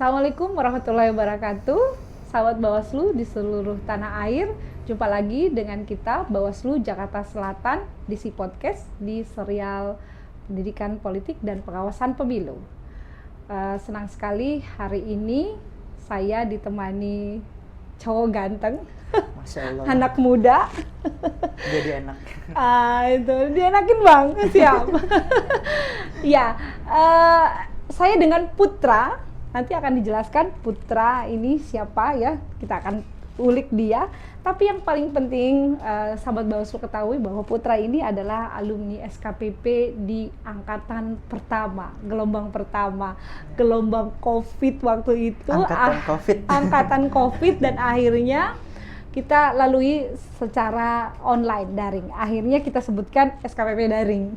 Assalamualaikum warahmatullahi wabarakatuh. Sahabat Bawaslu di seluruh tanah air, jumpa lagi dengan kita Bawaslu Jakarta Selatan di Si Podcast di serial Pendidikan Politik dan Pengawasan Pemilu. Senang sekali hari ini saya ditemani cowok ganteng, Masya Allah. anak muda. Jadi enak. Itu dienakin bang, siap. Ya, saya dengan Putra. Nanti akan dijelaskan Putra ini siapa ya, kita akan ulik dia. Tapi yang paling penting sahabat Bawaslu ketahui bahwa Putra ini adalah alumni SKPP di angkatan pertama, gelombang pertama, gelombang COVID waktu itu. Angkatan COVID dan akhirnya kita lalui secara online, daring. Akhirnya kita sebutkan SKPP daring.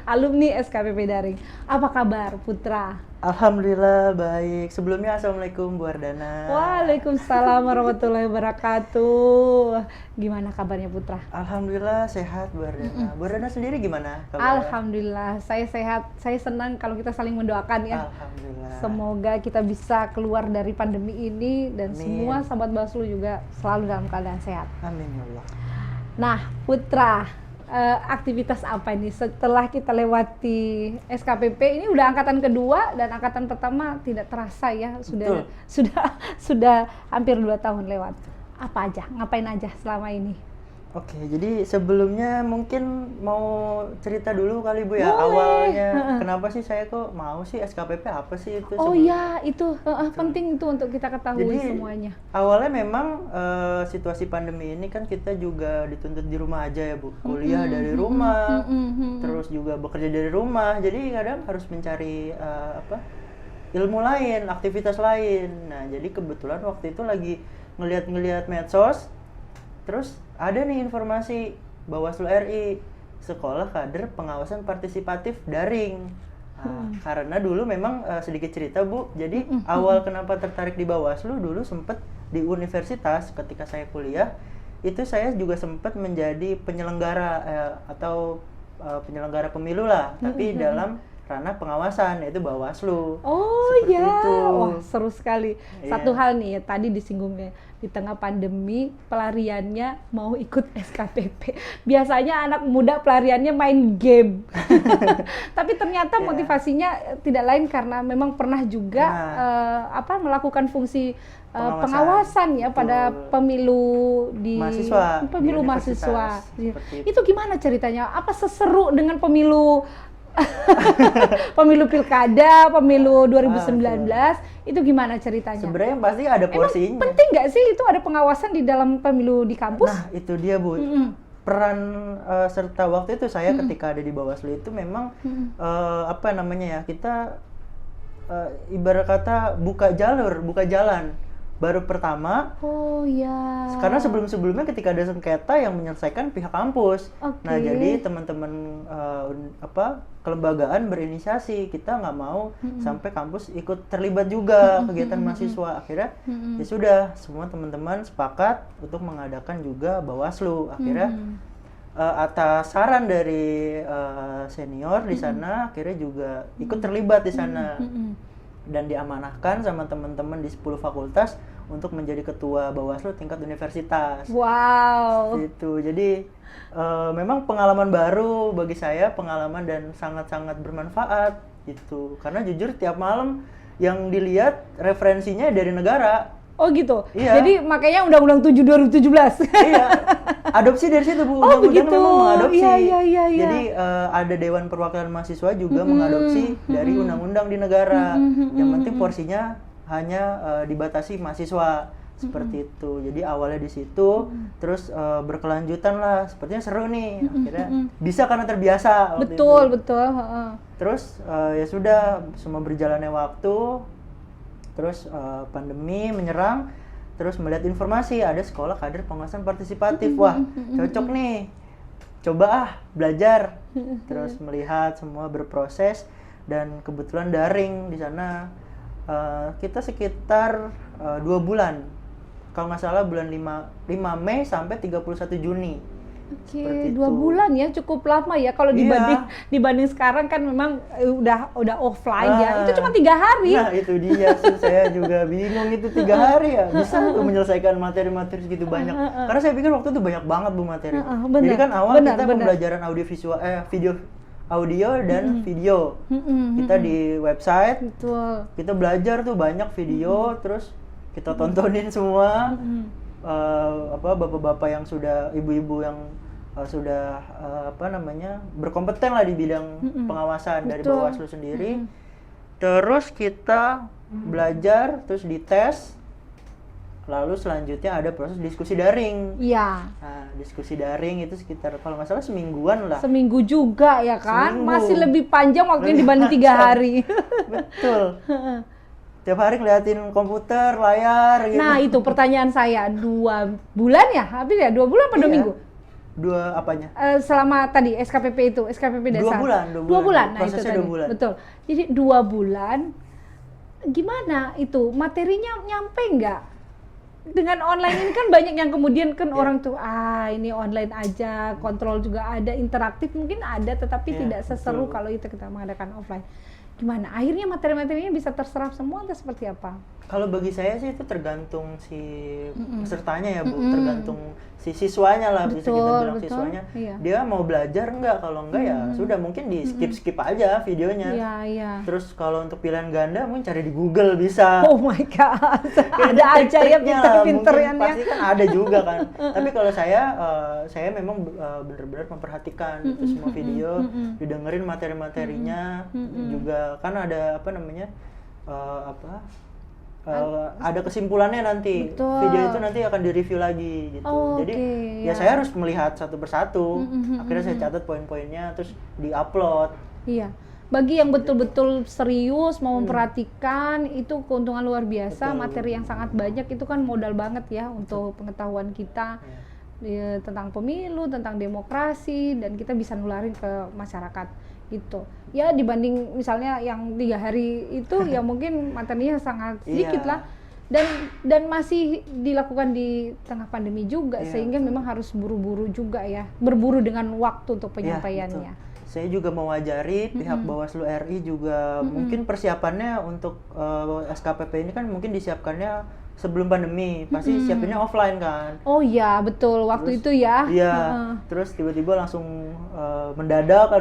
Alumni SKPP daring. Apa kabar Putra? Alhamdulillah baik. Sebelumnya Assalamualaikum Bu Ardana. Waalaikumsalam warahmatullahi wabarakatuh. Gimana kabarnya Putra? Alhamdulillah sehat Bu Ardana. Bu Ardana sendiri gimana kabarnya? Alhamdulillah saya sehat. Saya senang kalau kita saling mendoakan ya. Alhamdulillah. Semoga kita bisa keluar dari pandemi ini dan semua sahabat Bawaslu juga selalu dalam keadaan sehat. Amin ya Allah. Nah Putra, aktivitas apa ini setelah kita lewati SKPP ini udah angkatan kedua dan angkatan pertama tidak terasa ya, sudah hampir 2 tahun lewat. Apa aja, ngapain aja selama ini? Oke, jadi sebelumnya mungkin mau cerita dulu kali Bu ya. Boleh. Awalnya kenapa sih saya kok mau sih SKPP, apa sih itu? Oh ya, itu penting itu untuk kita ketahui Jadi, semuanya. Awalnya memang situasi pandemi ini kan kita juga dituntut di rumah aja ya Bu. Kuliah dari rumah, terus juga bekerja dari rumah. Jadi kadang harus mencari ilmu lain, aktivitas lain. Nah, jadi kebetulan waktu itu lagi ngelihat medsos, terus ada nih informasi Bawaslu RI, Sekolah Kader Pengawasan Partisipatif Daring. Karena dulu memang sedikit cerita Bu, jadi awal kenapa tertarik di Bawaslu, dulu sempat di universitas ketika saya kuliah, itu saya juga sempat menjadi penyelenggara penyelenggara pemilu lah, tapi dalam ranah pengawasan, yaitu Bawaslu. Oh seperti ya, itu. wah seru sekali. Satu hal nih ya, tadi disinggungnya, di tengah pandemi pelariannya mau ikut SKPP. Biasanya anak muda pelariannya main game. Tapi ternyata motivasinya tidak lain karena memang pernah juga melakukan fungsi pengawasan ya pada pemilu di pemilu mahasiswa. Itu gimana ceritanya? Apa seseru dengan pemilu pemilu pilkada, pemilu 2019, itu gimana ceritanya? Sebenarnya pasti ada porsinya. Emang penting nggak sih itu ada pengawasan di dalam pemilu di kampus? Nah, itu dia Bu. Peran serta waktu itu saya ketika ada di Bawaslu itu memang kita ibarat kata buka jalan baru pertama. Oh ya. Karena sebelumnya ketika ada sengketa yang menyelesaikan pihak kampus. Nah, jadi teman-teman kelembagaan berinisiasi, kita nggak mau sampai kampus ikut terlibat juga kegiatan mahasiswa. Akhirnya ya sudah, semua teman-teman sepakat untuk mengadakan juga Bawaslu. Akhirnya atas saran dari senior di sana, akhirnya juga ikut terlibat di sana. Dan diamanahkan sama teman-teman di 10 fakultas untuk menjadi ketua Bawaslu tingkat universitas. Wow. Gitu. Jadi memang pengalaman baru bagi saya, pengalaman dan sangat-sangat bermanfaat gitu. Karena jujur tiap malam yang dilihat referensinya dari negara. Oh gitu. Iya. Jadi makanya Undang-Undang 7 2017. Iya. Adopsi dari situ Bu. Oh begitu. Memang mengadopsi. Iya. Jadi ada Dewan Perwakilan Mahasiswa juga mengadopsi dari undang-undang di negara. Yang penting porsinya hanya dibatasi mahasiswa. Seperti itu. Jadi awalnya di situ, terus berkelanjutan lah. Sepertinya seru nih. Akhirnya bisa karena terbiasa. Betul. Terus ya sudah, semua berjalannya waktu. Terus pandemi menyerang, terus melihat informasi ada Sekolah Kader Pengawasan Partisipatif. Wah, cocok nih. Coba belajar. Terus melihat semua berproses dan kebetulan daring di sana. Kita sekitar 2 bulan. Kalau nggak salah bulan 5 Mei sampai 31 Juni. Oke, Seperti 2 itu. bulan ya, cukup lama ya. Kalau dibanding sekarang kan memang udah offline ya. Itu cuma 3 hari. Nah itu dia sih, saya juga bingung itu 3 hari ya bisa tuh menyelesaikan materi-materi segitu banyak. Karena saya pikir waktu itu banyak banget Bu materi. Benar, Jadi kan awal benar, kita benar. pembelajaran audio dan video. Kita di website, Betul. kita belajar tuh banyak video, terus kita tontonin semua. Bapak-bapak yang sudah, ibu-ibu yang sudah berkompeten lah di bidang pengawasan dari Betul. Bawaslu sendiri. Terus kita belajar, terus dites, lalu selanjutnya ada proses diskusi daring. Iya. Nah, diskusi daring itu sekitar kalau nggak salah semingguan lah. Seminggu juga ya kan? Seminggu. Masih lebih panjang waktunya Lebih dibanding 3 panjang. hari. Betul. Tiap hari ngeliatin komputer, layar gitu. Nah itu pertanyaan saya, 2 bulan ya? Habis ya? 2 bulan apa 2 Iya. minggu? 2 apanya? Selama tadi SKPP itu, SKPP dasar. 2 bulan. 2 bulan. Nah, Prosesnya itu 2 tadi. bulan. Betul. Jadi 2 bulan, gimana itu? Materinya nyampe nggak? Dengan online ini kan banyak yang kemudian kan orang tuh, ini online aja, kontrol juga ada, interaktif mungkin ada, tetapi Iya, tidak seseru betul. kalau itu kita mengadakan offline. Gimana? Akhirnya materi-materinya bisa terserap semua atau seperti apa? Kalau bagi saya sih itu tergantung si pesertanya ya Bu, tergantung si siswanya lah, bisa kita Betul, bilang betul. siswanya. Iya. Dia mau belajar nggak? Kalau enggak ya sudah mungkin di skip aja videonya. Iya, iya. Terus kalau untuk pilihan ganda mungkin cari di Google bisa. Oh my god, Kayak ada aja ya trik-triknya lah, pinter-pinternya. mungkin pasti kan ada juga kan. Tapi kalau saya memang benar-benar memperhatikan itu semua video, didengerin materi-materinya, juga kan ada ada kesimpulannya nanti. Betul. Video itu nanti akan direview lagi gitu. Oh, Jadi oke, ya ya. saya harus melihat satu persatu. Akhirnya saya catat poin-poinnya terus di-upload. Iya. Bagi yang betul-betul serius mau memperhatikan itu keuntungan luar biasa, Betul. materi yang sangat banyak itu kan modal banget ya untuk pengetahuan kita tentang pemilu, tentang demokrasi, dan kita bisa nularin ke masyarakat gitu. Ya dibanding misalnya yang 3 hari itu ya mungkin materinya sangat sedikit Iya. lah. Dan masih dilakukan di tengah pandemi juga, Iya, sehingga memang harus buru-buru juga ya, berburu dengan waktu untuk Iya, penyampaiannya. betul. Saya juga mewajari pihak Bawaslu RI juga mungkin persiapannya untuk SKPP ini kan mungkin disiapkannya sebelum pandemi, pasti siapinnya offline kan. Oh iya, betul. Waktu itu ya. Iya, terus tiba-tiba langsung mendadak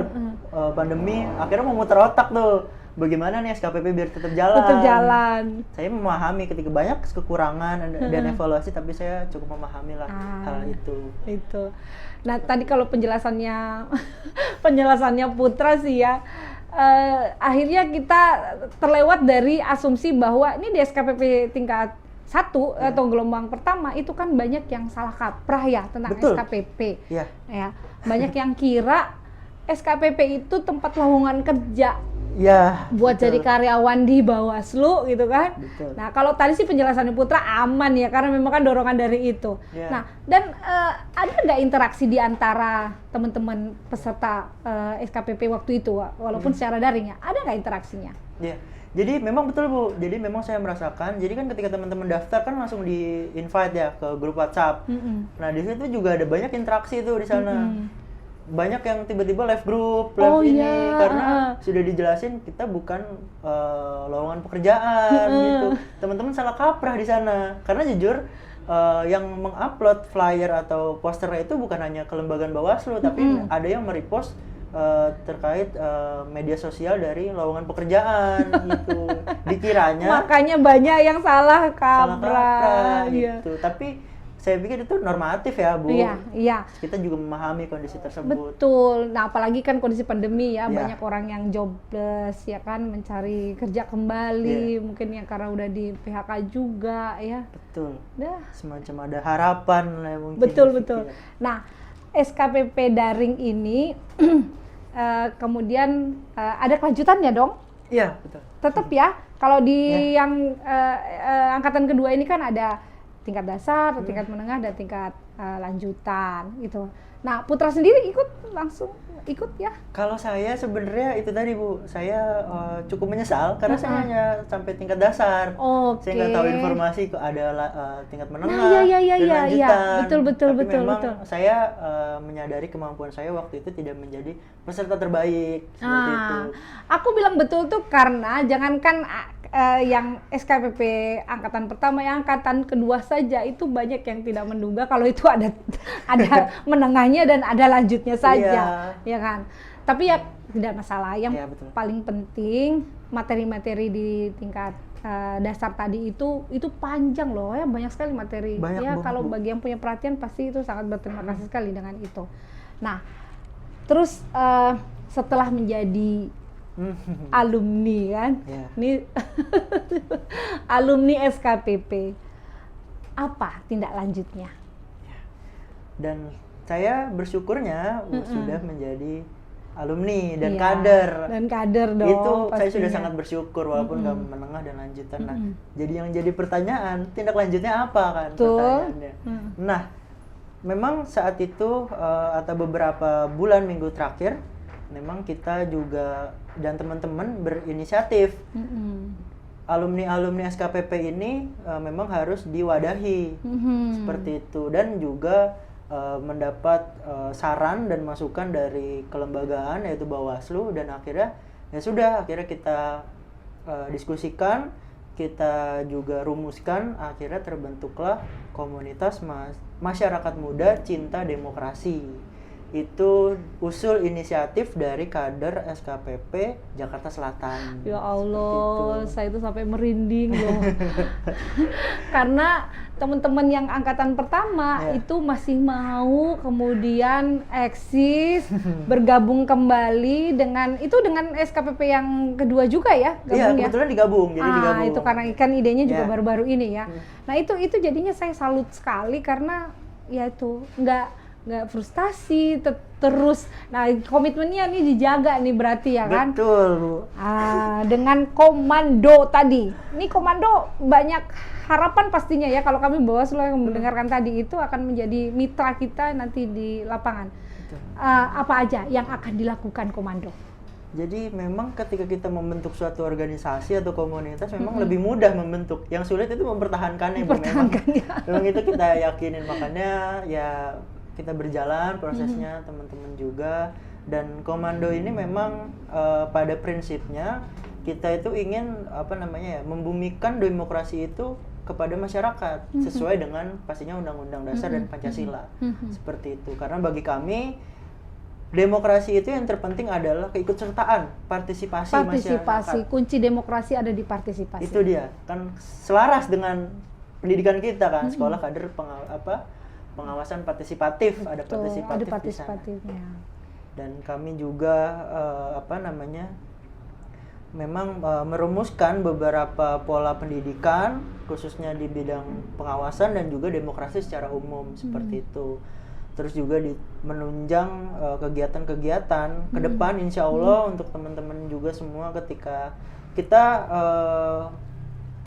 pandemi, akhirnya mau muter otak tuh. Bagaimana nih SKPP biar tetap jalan? Tetap jalan. Saya memahami ketika banyak kekurangan dan evaluasi, tapi saya cukup memahami lah hal itu. Itu. Nah, tadi kalau penjelasannya Putra sih ya, akhirnya kita terlewat dari asumsi bahwa ini di SKPP tingkat 1 atau gelombang pertama itu kan banyak yang salah kaprah ya tentang Betul. SKPP. Iya. Ya, banyak yang kira SKPP itu tempat lowongan kerja Ya. buat betul. jadi karyawan di Bawaslu gitu kan. Betul. Nah, kalau tadi sih penjelasannya Putra aman ya, karena memang kan dorongan dari itu. Ya. Nah, dan ada nggak interaksi di antara teman-teman peserta SKPP waktu itu, walaupun secara daring ya, ada nggak interaksinya? Iya. Jadi memang betul Bu, jadi memang saya merasakan, jadi kan ketika teman-teman daftar kan langsung di invite ya ke grup WhatsApp. Nah di situ juga ada banyak interaksi tuh di sana. Banyak yang tiba-tiba live group, live Oh, ini, iya. karena sudah dijelasin kita bukan lowongan pekerjaan gitu. Teman-teman salah kaprah di sana, karena jujur yang mengupload flyer atau posternya itu bukan hanya kelembagaan Bawaslu, tapi ada yang merepost terkait media sosial dari lowongan pekerjaan gitu. Dikiranya Makanya banyak yang salah salah kaprah. kaprah Iya. gitu. Tapi saya pikir itu normatif ya Bu. Iya, iya. Kita juga memahami kondisi tersebut. Betul. Nah, apalagi kan kondisi pandemi ya, Iya. banyak orang yang jobless ya kan, mencari kerja kembali, mungkin yang karena udah di PHK juga ya. Betul. Dah. Semacam ada harapan lah mungkin. Betul, dipikir. betul. Nah, SKPP daring ini kemudian ada kelanjutannya dong? Iya, betul. Tetap ya. Kalau di yang angkatan kedua ini kan ada tingkat dasar, tingkat menengah, dan tingkat lanjutan gitu. Nah, Putra sendiri ikut langsung ikut ya? Kalau saya sebenarnya itu tadi Bu, saya cukup menyesal karena saya hanya sampai tingkat dasar. Oke. Saya nggak tahu informasi kok ada tingkat menengah Nah, iya, iya, dan iya, lanjutan. betul, betul, Tapi betul, memang betul. saya menyadari kemampuan saya waktu itu tidak menjadi peserta terbaik seperti itu. Aku bilang betul tuh karena jangankan yang SKPP angkatan pertama, yang angkatan kedua saja itu banyak yang tidak menduga kalau itu ada menengahnya dan ada lanjutnya saja, ya kan? Tapi ya tidak masalah. Yang Betul. paling penting materi-materi di tingkat dasar tadi itu panjang loh ya, banyak sekali materi. Banyak ya banget, kalau Bu. bagi yang punya perhatian pasti itu sangat berterima kasih sekali dengan itu. Nah, terus setelah menjadi alumni kan, ini alumni SKPP, apa tindak lanjutnya? Dan saya bersyukurnya sudah menjadi alumni dan Iya, kader. dan kader dong, Itu saya pastinya. sudah sangat bersyukur walaupun nggak menengah dan lanjutan. Nah, jadi pertanyaan tindak lanjutnya apa kan? Betul. Pertanyaannya. Nah, memang saat itu atau beberapa bulan minggu terakhir, memang kita juga dan teman-teman berinisiatif. Alumni SKPP ini memang harus diwadahi seperti itu, dan juga mendapat saran dan masukan dari kelembagaan yaitu Bawaslu, dan akhirnya kita diskusikan, kita juga rumuskan, akhirnya terbentuklah komunitas masyarakat muda cinta demokrasi. Itu usul inisiatif dari kader SKPP Jakarta Selatan. Ya Allah, saya itu sampai merinding loh. Karena teman-teman yang angkatan pertama itu masih mau kemudian eksis, bergabung kembali dengan SKPP yang kedua juga ya, Iya, kebetulan digabung, jadi digabung. Itu karena kan idenya juga baru-baru ini ya. Nah, itu jadinya saya salut sekali karena ya itu nggak frustasi terus. Nah, komitmennya nih dijaga nih berarti ya kan? Betul, Bu. Dengan komando tadi. Ini komando banyak harapan pastinya ya, kalau kami Bawaslu yang mendengarkan tadi itu akan menjadi mitra kita nanti di lapangan. Apa aja yang akan dilakukan komando? Jadi memang ketika kita membentuk suatu organisasi atau komunitas memang lebih mudah membentuk. Yang sulit itu mempertahankannya. Memang itu kita yakinin, makanya ya kita berjalan prosesnya, teman-teman juga. Dan komando ini memang pada prinsipnya kita itu ingin membumikan demokrasi itu kepada masyarakat sesuai dengan pastinya Undang-Undang Dasar dan Pancasila. Seperti itu. Karena bagi kami demokrasi itu yang terpenting adalah keikutsertaan, partisipasi masyarakat. Kunci demokrasi ada di partisipasi. Itu dia, kan selaras dengan pendidikan kita kan, sekolah kader pengawasan partisipatif, ada partisipatifnya. Dan kami juga memang merumuskan beberapa pola pendidikan khususnya di bidang pengawasan dan juga demokrasi secara umum seperti itu. Terus juga menunjang kegiatan-kegiatan ke depan insya Allah untuk teman-teman juga semua, ketika kita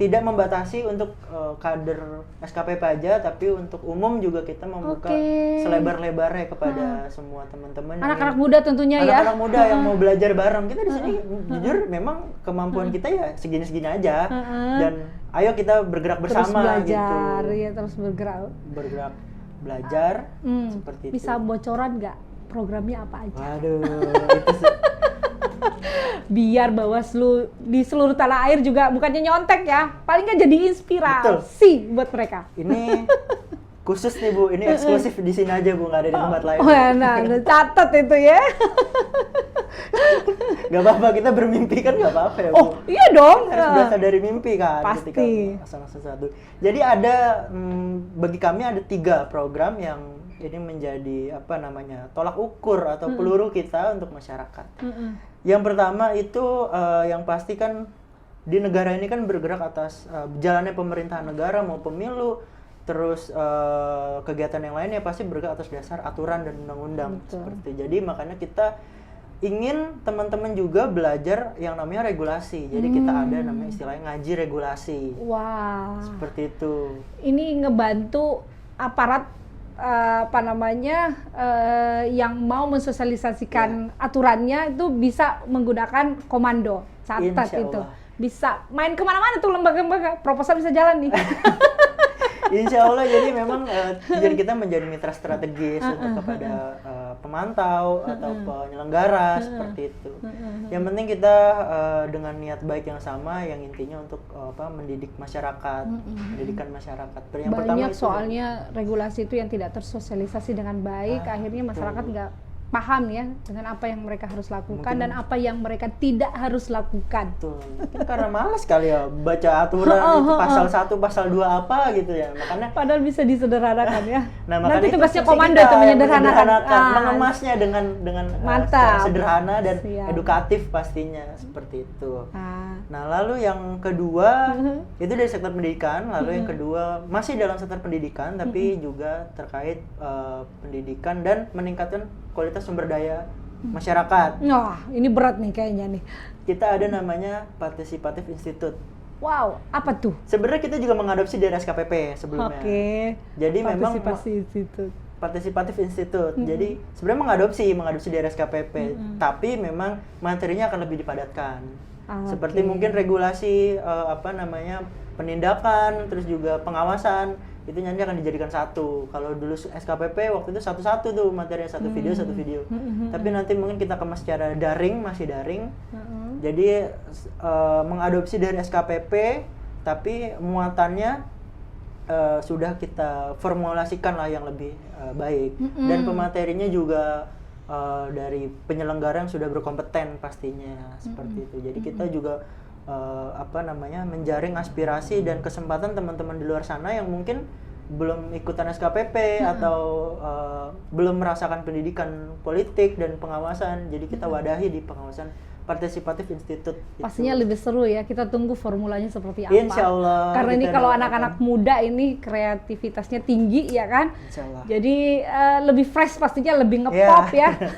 tidak membatasi untuk kader SKPP aja, tapi untuk umum juga kita membuka selebar-lebarnya kepada semua teman-teman. Anak-anak muda tentunya ya. Anak-anak muda yang mau belajar bareng. Kita di sini jujur memang kemampuan kita ya segini-segini aja. Dan ayo kita bergerak bersama terus belajar, gitu. Ya terus bergerak. Belajar seperti Bisa itu. bocoran nggak programnya apa aja? Waduh, itu Biar Bawaslu di seluruh tanah air juga bukannya nyontek ya, paling nggak jadi inspirasi buat mereka. Ini khusus nih Bu, ini eksklusif di sini aja Bu, nggak ada di tempat lain. Nah, catat itu ya. Gak apa-apa, kita bermimpi kan gak apa-apa ya Bu. Oh iya dong. Harus berasal dari mimpi kan. Pasti. Ketika melaksanakan sesuatu. Jadi ada, bagi kami ada 3 program yang ini menjadi tolak ukur atau peluru kita untuk masyarakat. Yang pertama itu yang pasti kan di negara ini kan bergerak atas jalannya pemerintahan negara, mau pemilu, terus kegiatan yang lainnya pasti bergerak atas dasar aturan dan undang-undang seperti. Jadi makanya kita ingin teman-teman juga belajar yang namanya regulasi. Jadi kita ada namanya istilahnya ngaji regulasi. Wah. Seperti itu. Ini ngebantu aparat apa namanya yang mau mensosialisasikan aturannya itu bisa menggunakan komando. Catat Insya itu. Allah. Bisa main kemana-mana tuh lembaga-lembaga, proposal bisa jalan nih. Insya Allah, jadi memang tujuan kita menjadi mitra strategis untuk kepada pemantau atau penyelenggara seperti itu. Yang penting kita dengan niat baik yang sama, yang intinya untuk mendidik masyarakat, pendidikan masyarakat. Yang pertama Banyak itu soalnya regulasi itu yang tidak tersosialisasi dengan baik, akhirnya masyarakat nggak paham ya dengan apa yang mereka harus lakukan dan apa yang mereka tidak harus lakukan. betul. Mungkin karena malas kali ya baca aturan itu pasal 1, pasal 2 apa gitu ya. Makanya Padahal bisa disederhanakan ya. Nah, Nanti makanya tugasnya fungsi komando kita itu yang menyederhanakan. mengemasnya dengan Mantap. secara sederhana dan Siap. edukatif pastinya seperti itu. Ah. Nah, lalu yang kedua itu dari sektor pendidikan, lalu yang kedua masih dalam sektor pendidikan tapi juga terkait pendidikan dan meningkatkan kualitas sumber daya masyarakat. Wah, ini berat nih kayaknya nih. Kita ada namanya Participative Institute. Wow, apa tuh? Sebenarnya kita juga mengadopsi dari SKPP sebelumnya. Oke. Jadi memang Partisipasi itu. Participative Institute. Jadi sebenarnya mengadopsi dari SKPP, tapi memang materinya akan lebih dipadatkan. Seperti mungkin regulasi penindakan, terus juga pengawasan itu nanti akan dijadikan satu. Kalau dulu SKPP waktu itu satu-satu tuh materinya, satu video. Tapi nanti mungkin kita kemas secara daring, masih daring. Jadi mengadopsi dari SKPP, tapi muatannya sudah kita formulasikan lah yang lebih baik. Dan pematerinya juga dari penyelenggara yang sudah berkompeten pastinya seperti itu. Jadi kita juga menjaring aspirasi dan kesempatan teman-teman di luar sana yang mungkin belum ikutan SKPP atau belum merasakan pendidikan politik dan pengawasan. Jadi kita wadahi di pengawasan Participative Institute. Pastinya lebih seru ya, kita tunggu formulanya seperti apa. Insya Allah. Karena ini kita kalau doakan. anak-anak muda ini kreativitasnya tinggi ya kan. Insya Allah. Jadi lebih fresh pastinya, lebih ngepop Yeah. ya.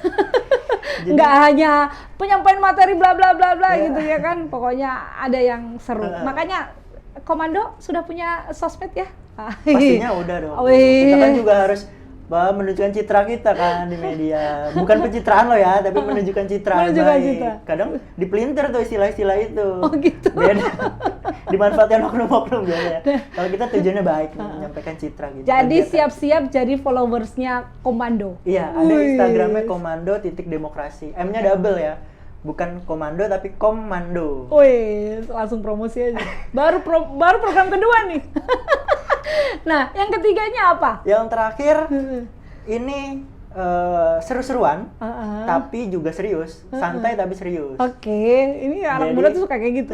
Nggak hanya penyampaian materi bla bla bla bla Yeah. gitu ya kan. Pokoknya ada yang seru. Makanya Komando sudah punya sosmed ya? Pastinya udah dong. Wih. Kita kan juga harus menunjukkan citra kita kan di media. Bukan pencitraan lo ya, tapi menunjukkan citra yang Menunjukkan baik. citra. Kadang dipelintir tuh istilah-istilah itu. Oh gitu. Beda. Dimanfaatkan oknum-oknum biasanya. Kalau kita tujuannya baik, menyampaikan citra gitu. Jadi Kegiatan. siap-siap jadi followersnya Komando. Iya, ada Wih. Instagramnya komando.demokrasi. M-nya double ya. Bukan komando tapi komando. Wih, langsung promosi aja. Baru program kedua nih. Nah, yang ketiganya apa? Yang terakhir ini seru-seruan, tapi juga serius, santai tapi serius. Oke, ini anak Jadi- muda tuh suka kayak gitu.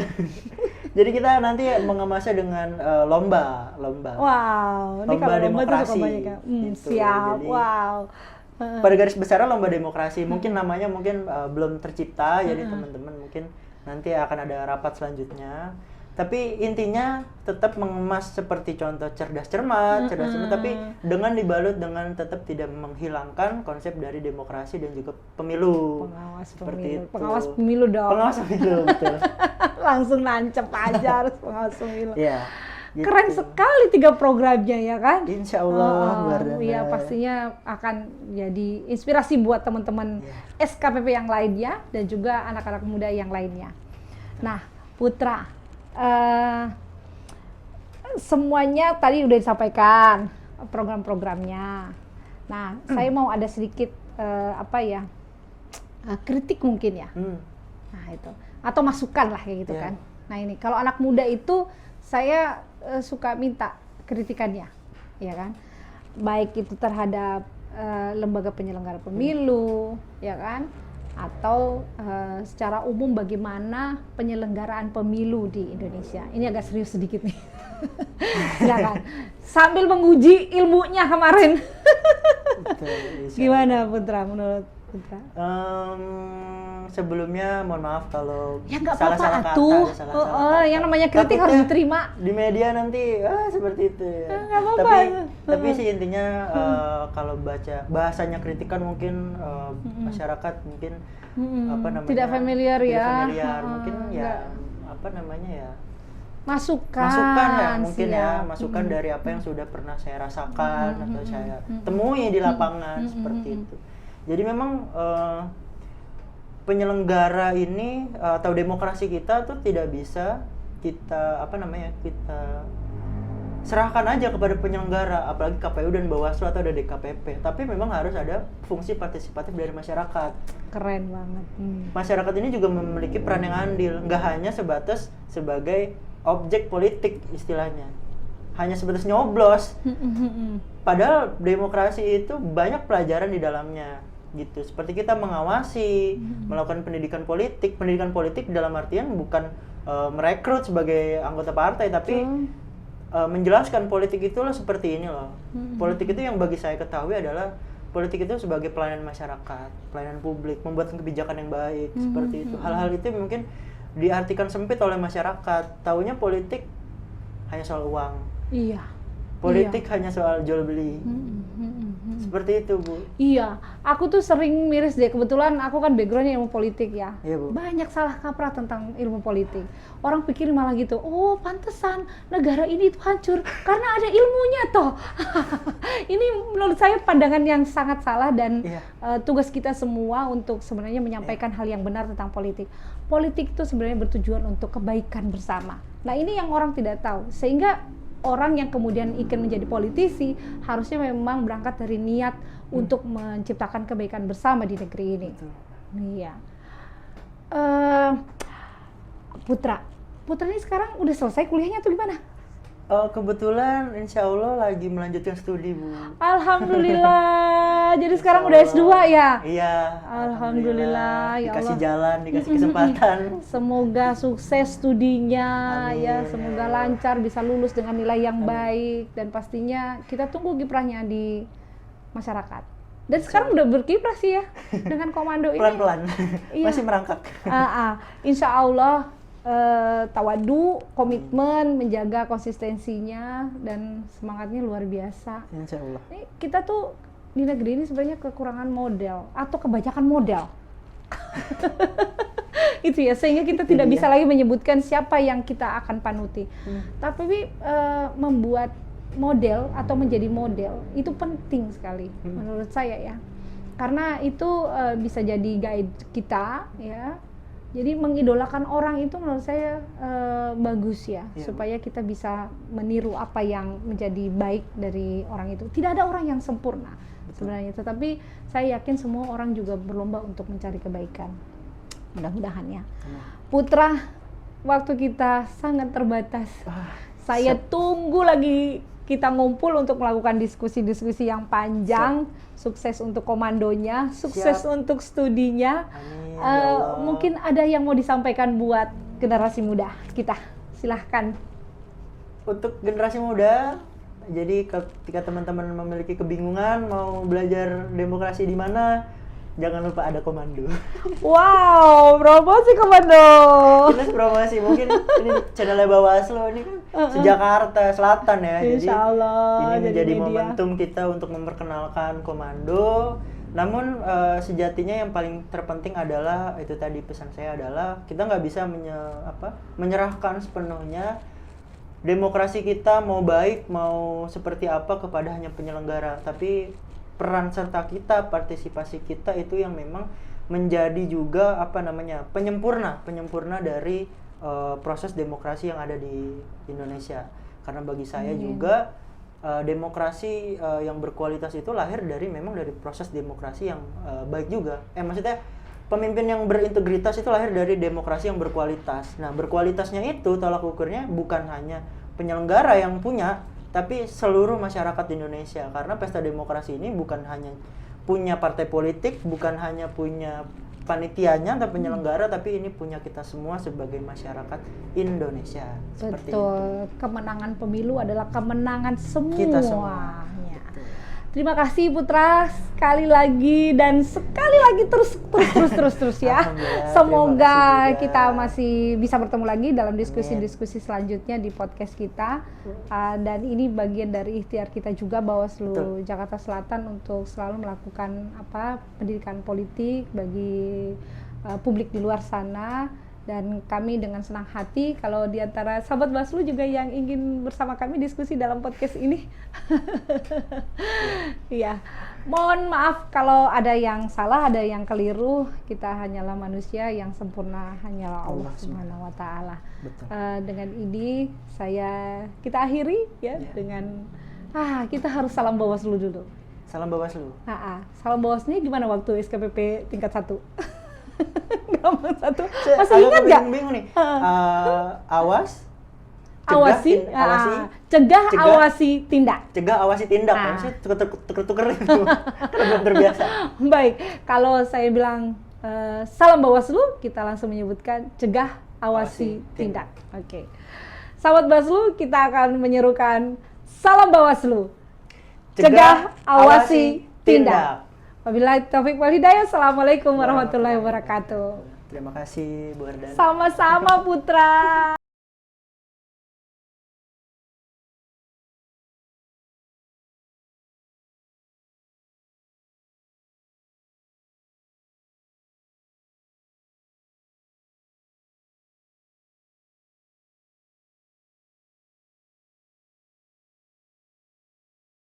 Jadi kita nanti mengemasnya dengan lomba. Wow, ini Lomba kalau lomba tuh demokrasi. suka banyak ya. Gitu, Siap, jadi- wow. Pada garis besarnya lomba demokrasi, mungkin namanya belum tercipta, jadi teman-teman mungkin nanti akan ada rapat selanjutnya. Tapi intinya tetap mengemas seperti contoh cerdas cermat, tapi dengan dibalut dengan tetap tidak menghilangkan konsep dari demokrasi dan juga pemilu. Pengawas Seperti pemilu. itu. Pengawas pemilu dong. Pengawas pemilu, betul. Langsung nancep aja harus pengawas pemilu. Iya. gitu. Keren sekali 3 programnya ya kan? Insya Allah, luar biasa. Iya, pastinya akan jadi inspirasi buat teman-teman SKPP yang lainnya dan juga anak-anak muda yang lainnya. Nah, Putra, semuanya tadi udah disampaikan program-programnya. Nah, saya mau ada sedikit kritik mungkin ya. Nah, itu atau masukan lah kayak gitu Yeah. kan. Nah, ini kalau anak muda itu saya suka minta kritikannya, ya kan? Baik itu terhadap lembaga penyelenggara pemilu, ya kan? Atau secara umum bagaimana penyelenggaraan pemilu di Indonesia. Ini agak serius sedikit nih. Silakan. Sambil menguji ilmunya kemarin. Betul, insya Allah. Gimana Putra, menurut Putra? Sebelumnya mohon maaf kalau Ya nggak salah-salah apa-apa kata, atuh. ada salah-salah kata. Yang namanya kritik Takutnya harus diterima. Di media nanti seperti itu ya. Nggak apa-apa. Tapi sih intinya kalau baca bahasanya kritikan mungkin masyarakat mungkin apa namanya Tidak familiar tidak ya. familiar. Mungkin ya Nggak. apa namanya ya masukan ya mungkin ya, siap. masukan dari apa yang sudah pernah saya rasakan atau saya temui di lapangan seperti itu. Jadi memang penyelenggara ini atau demokrasi kita tuh tidak bisa kita kita serahkan aja kepada penyelenggara, apalagi KPU dan Bawaslu atau ada DKPP. Tapi memang harus ada fungsi partisipatif dari masyarakat. Keren banget. Masyarakat ini juga memiliki peran yang andil, nggak hanya sebatas sebagai objek politik istilahnya, hanya sebatas nyoblos. Padahal demokrasi itu banyak pelajaran di dalamnya, gitu. Seperti kita mengawasi, melakukan pendidikan politik dalam artian bukan merekrut sebagai anggota partai, tapi menjelaskan politik itulah seperti ini loh. Politik itu yang bagi saya ketahui adalah politik itu sebagai pelayanan masyarakat, pelayanan publik, membuat kebijakan yang baik, seperti itu. Hal-hal itu mungkin diartikan sempit oleh masyarakat. Taunya politik hanya soal uang. Iya. Politik hanya soal jual beli. Seperti itu, Bu. Iya, aku tuh sering miris deh. Kebetulan aku kan backgroundnya ilmu politik ya. Iya, Bu. Banyak salah kaprah tentang ilmu politik. Orang pikir malah gitu, oh pantesan negara ini tuh hancur karena ada ilmunya toh. Ini menurut saya pandangan yang sangat salah dan tugas kita semua untuk sebenarnya menyampaikan hal yang benar tentang politik. Politik itu sebenarnya bertujuan untuk kebaikan bersama. Nah ini yang orang tidak tahu, sehingga orang yang kemudian ingin menjadi politisi harusnya memang berangkat dari niat untuk menciptakan kebaikan bersama di negeri ini. Iya. Putra ini sekarang udah selesai kuliahnya atau gimana? Kebetulan insya Allah lagi melanjutkan studi, Bu. Alhamdulillah. Jadi sekarang udah S2 ya? Iya. Alhamdulillah. Ya dikasih Allah. jalan, dikasih kesempatan. Semoga sukses studinya. Amin, ya, semoga lancar, bisa lulus dengan nilai yang baik, dan pastinya kita tunggu kiprahnya di masyarakat. Dan sekarang udah berkiprah sih ya dengan komando ini. Pelan-pelan. Iya. Masih merangkak. Insya Allah tawadu, komitmen, menjaga konsistensinya dan semangatnya luar biasa. Insya Allah. Ini kita tuh di negeri ini sebenarnya kekurangan model atau kebanyakan model. Itu ya, sehingga kita tidak bisa lagi menyebutkan siapa yang kita akan panuti. Tapi membuat model atau menjadi model itu penting sekali menurut saya ya. Karena itu bisa jadi guide kita ya. Jadi mengidolakan orang itu menurut saya bagus ya, supaya kita bisa meniru apa yang menjadi baik dari orang itu. Tidak ada orang yang sempurna sebenarnya, tetapi saya yakin semua orang juga berlomba untuk mencari kebaikan. Mudah-mudahan ya. Putra, waktu kita sangat terbatas. Saya tunggu lagi kita ngumpul untuk melakukan diskusi-diskusi yang panjang. Sukses untuk komandonya, sukses untuk studinya. Mungkin ada yang mau disampaikan buat generasi muda kita, silahkan. Untuk generasi muda, jadi ketika teman-teman memiliki kebingungan mau belajar demokrasi di mana, jangan lupa ada komando. Wow, promosi komando. Kita promosi, mungkin ini channelnya Bawaslu ini kan se-Jakarta Selatan ya. Insya Allah, ini menjadi momentum kita untuk memperkenalkan komando. Namun sejatinya yang paling terpenting adalah itu tadi, pesan saya adalah kita nggak bisa menyerahkan sepenuhnya demokrasi kita mau baik mau seperti apa kepada hanya penyelenggara, tapi peran serta kita, partisipasi kita itu yang memang menjadi juga penyempurna dari proses demokrasi yang ada di Indonesia. Karena bagi saya juga demokrasi yang berkualitas itu lahir dari proses demokrasi yang baik juga. Maksudnya pemimpin yang berintegritas itu lahir dari demokrasi yang berkualitas. Nah, berkualitasnya itu tolak ukurnya bukan hanya penyelenggara yang punya, tapi seluruh masyarakat di Indonesia. Karena pesta demokrasi ini bukan hanya punya partai politik, bukan hanya punya panitianya atau penyelenggara, tapi ini punya kita semua sebagai masyarakat Indonesia. Seperti betul. Itu. Kemenangan pemilu adalah kemenangan semua. Kita semua. Terima kasih Putra sekali lagi dan sekali lagi terus ya. Semoga kita masih bisa bertemu lagi dalam diskusi-diskusi selanjutnya di podcast kita. Dan ini bagian dari ikhtiar kita juga Bawaslu Jakarta Selatan untuk selalu melakukan pendidikan politik bagi publik di luar sana Dan kami dengan senang hati kalau di antara sahabat Bawaslu juga yang ingin bersama kami diskusi dalam podcast ini. Iya, mohon maaf kalau ada yang salah, ada yang keliru. Kita hanyalah manusia, yang sempurna hanyalah Allah Subhanahu wa Ta'ala. Dengan ini kita akhiri ya dengan kita harus salam Bawaslu dulu. Salam Bawaslu. Salam Bawaslu gimana waktu SKPP tingkat 1? Gampang 1. Masih Masih ingat nggak? bingung nih. Awas, Awasi, cegah, awasi, tindak. Cegah, awasi, tindak. Masih tuker-tuker itu. Karena belum terbiasa. Baik, kalau saya bilang salam Bawaslu, kita langsung menyebutkan cegah, awasi, tindak. Oke. Sahabat Bawaslu, kita akan menyerukan salam Bawaslu. Cegah, awasi, tindak. Wabillahi taufik wal hidayah. Assalamualaikum warahmatullahi wabarakatuh. Terima kasih Bu Ardana. Sama-sama Putra.